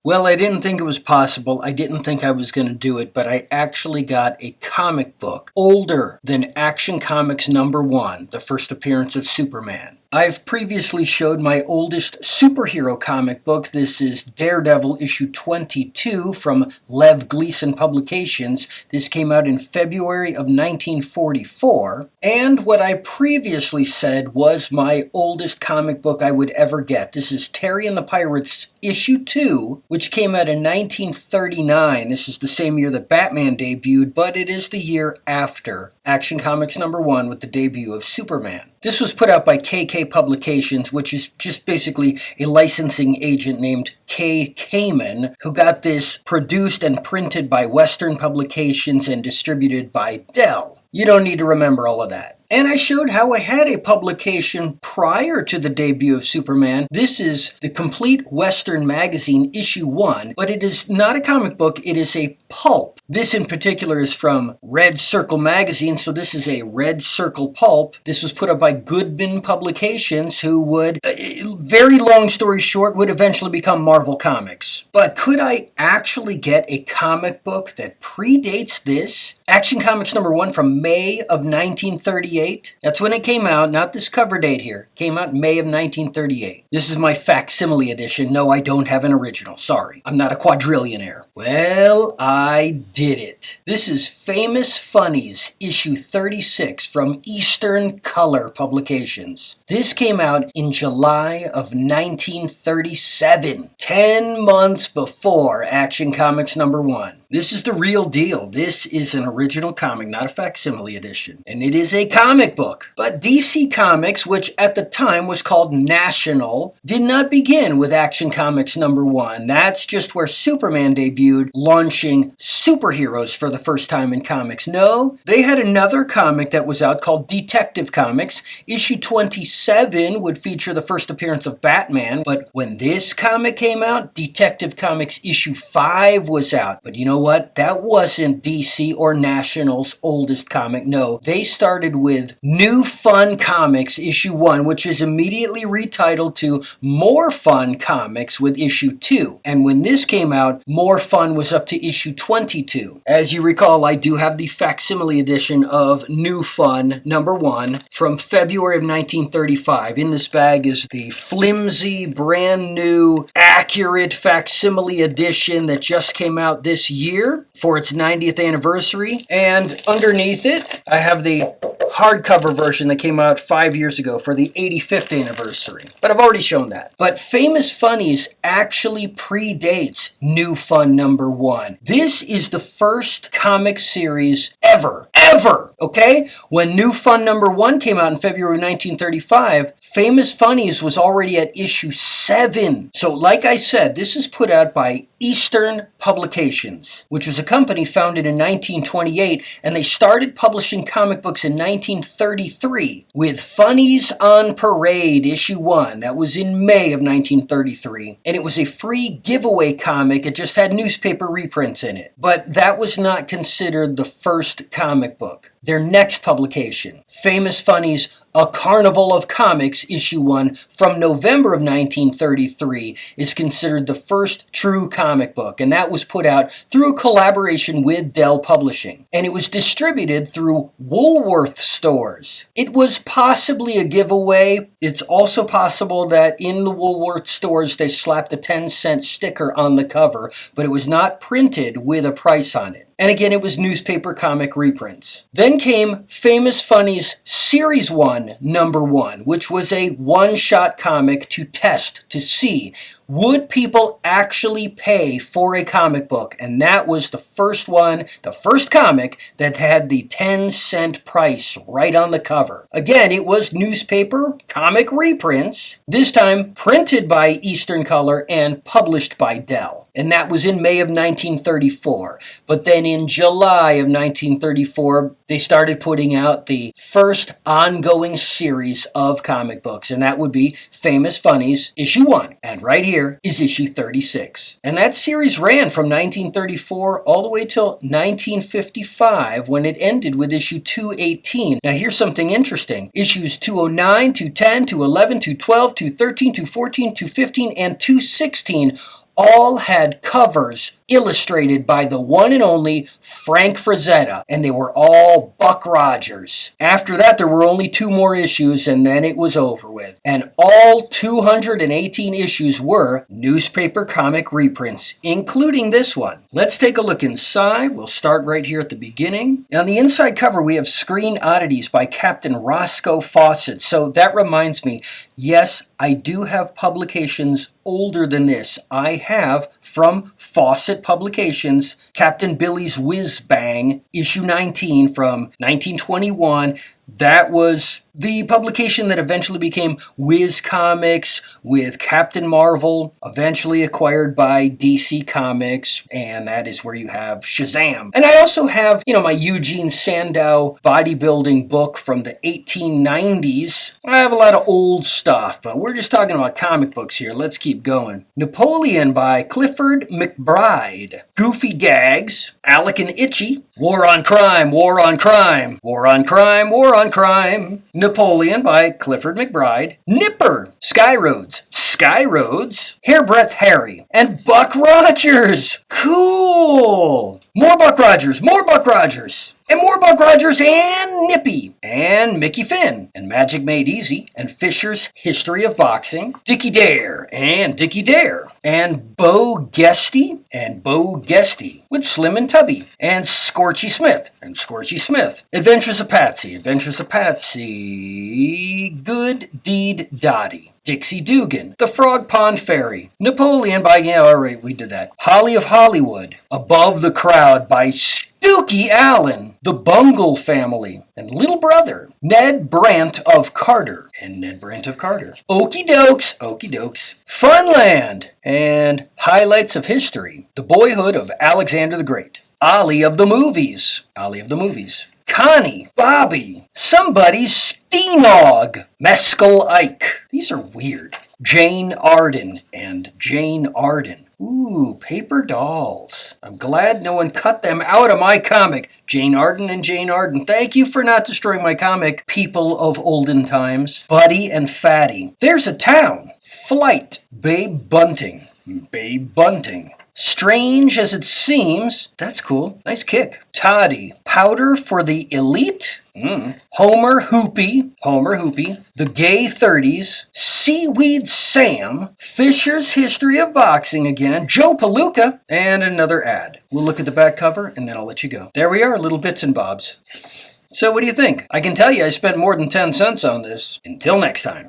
Well, I didn't think it was possible. I didn't think I was going to do it, but I actually got a comic book older than Action Comics #1, the first appearance of Superman. I've previously showed my oldest superhero comic book. This is Daredevil issue 22 from Lev Gleason Publications. This came out in February of 1944. And what I previously said was my oldest comic book I would ever get. This is Terry and the Pirates issue 2, which came out in 1939. This is the same year that Batman debuted, but it is the year after Action Comics #1 with the debut of Superman. This was put out by KK Publications, which is just basically a licensing agent named Kay Kamen, who got this produced and printed by Western Publications and distributed by Dell. You don't need to remember all of that. And I showed how I had a publication prior to the debut of Superman. This is the Complete Western Magazine issue 1, but it is not a comic book, it is a pulp. This in particular is from Red Circle Magazine, so this is a Red Circle pulp. This was put up by Goodman Publications, who would, very long story short, would eventually become Marvel Comics. But could I actually get a comic book that predates this? Action Comics #1 from May of 1938. That's when it came out, not this cover date here. It came out May of 1938. This is my facsimile edition. No, I don't have an original. Sorry. I'm not a quadrillionaire. Well, I did it. This is Famous Funnies, issue 36 from Eastern Color Publications. This came out in July of 1937, 10 months before Action Comics #1. This is the real deal. This is an original comic, not a facsimile edition. And it is a comic book. But DC Comics, which at the time was called National, did not begin with Action Comics #1. That's just where Superman debuted, launching superheroes for the first time in comics. No, they had another comic that was out called Detective Comics. Issue 27 would feature the first appearance of Batman. But when this comic came out, Detective Comics issue 5 was out. But you know what? That wasn't DC or National's oldest comic. No, they started with New Fun Comics issue 1, which is immediately retitled to More Fun Comics with issue 2. And when this came out, More Fun was up to issue 22. As you recall, I do have the facsimile edition of New Fun #1 from February of 1935. In this bag is the flimsy, brand new, accurate facsimile edition that just came out this year for its 90th anniversary. And underneath it, I have the hardcover version that came out 5 years ago for the 85th anniversary. But I've already shown that. But Famous Funnies actually predates New Fun #1. This is the first comic series ever, okay? When New Fun #1 came out in February 1935, Famous Funnies was already at issue 7. So like I said, this is put out by Eastern Publications, which was a company founded in 1928, and they started publishing comic books in 1933 with Funnies on Parade issue 1. That was in May of 1933, and it was a free giveaway comic. It just had newspaper reprints in it, but that was not considered the first comic book. Their next publication, Famous Funnies, A Carnival of Comics, issue 1 from November of 1933, is considered the first true comic book, and that was put out through a collaboration with Dell Publishing, and it was distributed through Woolworth stores. It was possibly a giveaway. It's also possible that in the Woolworth stores they slapped a 10-cent sticker on the cover, but it was not printed with a price on it. And again, it was newspaper comic reprints. Then came Famous Funnies Series 1, #1, which was a one-shot comic to test, to see, would people actually pay for a comic book? And that was the first one, the first comic that had the 10-cent price right on the cover. Again, it was newspaper comic reprints, this time printed by Eastern Color and published by Dell. And that was in May of 1934. But then in July of 1934, they started putting out the first ongoing series of comic books, and that would be Famous Funnies, issue 1. And right here is issue 36. And that series ran from 1934 all the way till 1955, when it ended with issue 218. Now here's something interesting. Issues 209, 210, 211, 212, 213, 214, 215, and 216 all had covers illustrated by the one and only Frank Frazetta, and they were all Buck Rogers. After that, there were only 2 more issues, and then it was over with. And all 218 issues were newspaper comic reprints, including this one. Let's take a look inside. We'll start right here at the beginning. On the inside cover, we have Screen Oddities by Captain Roscoe Fawcett. So that reminds me, yes, I do have publications older than this. I have, from Fawcett Publications, Captain Billy's Whiz Bang, issue 19 from 1921. That was the publication that eventually became Whiz Comics with Captain Marvel, eventually acquired by DC Comics, and that is where you have Shazam. And I also have, my Eugene Sandow bodybuilding book from the 1890s. I have a lot of old stuff, but we're just talking about comic books here. Let's keep going. Napoleon by Clifford McBride. Goofy Gags, Alec and Itchy. War on Crime, War on Crime, War on Crime, War on Crime. Napoleon by Clifford McBride. Nipper, Sky Roads, Sky Roads. Hairbreadth Harry, and Buck Rogers. Cool. More Buck Rogers, more Buck Rogers. And more Buck Rogers and Nippy, and Mickey Finn, and Magic Made Easy, and Fisher's History of Boxing, Dickie Dare, and Dickie Dare, and Bo Guesty, and Bo Guesty, with Slim and Tubby, and Scorchy Smith, and Scorchy Smith, Adventures of Patsy, Adventures of Patsy, Good Deed Dottie, Dixie Dugan, The Frog Pond Fairy, Napoleon by, alright, we did that, Holly of Hollywood, Above the Crowd by Dookie Allen, The Bungle Family, and Little Brother, Ned Brandt of Carter, and Ned Brandt of Carter. Okie Dokes, Okie Dokes, Funland, and Highlights of History, The Boyhood of Alexander the Great, Ollie of the Movies, Ollie of the Movies, Connie, Bobby, Somebody's Steenog, Mescal Ike. These are weird. Jane Arden and Jane Arden. Ooh, paper dolls. I'm glad no one cut them out of my comic. Jane Arden and Jane Arden. Thank you for not destroying my comic, people of olden times. Buddy and Fatty. There's a town. Flight. Babe Bunting. Babe Bunting. Strange as it seems. That's cool. Nice kick. Toddy. Powder for the elite. Homer Hoopy. Homer Hoopy. The Gay 30s. Seaweed Sam. Fisher's History of Boxing again. Joe Palooka. And another ad. We'll look at the back cover and then I'll let you go. There we are, little bits and bobs. So what do you think? I can tell you I spent more than 10 cents on this. Until next time.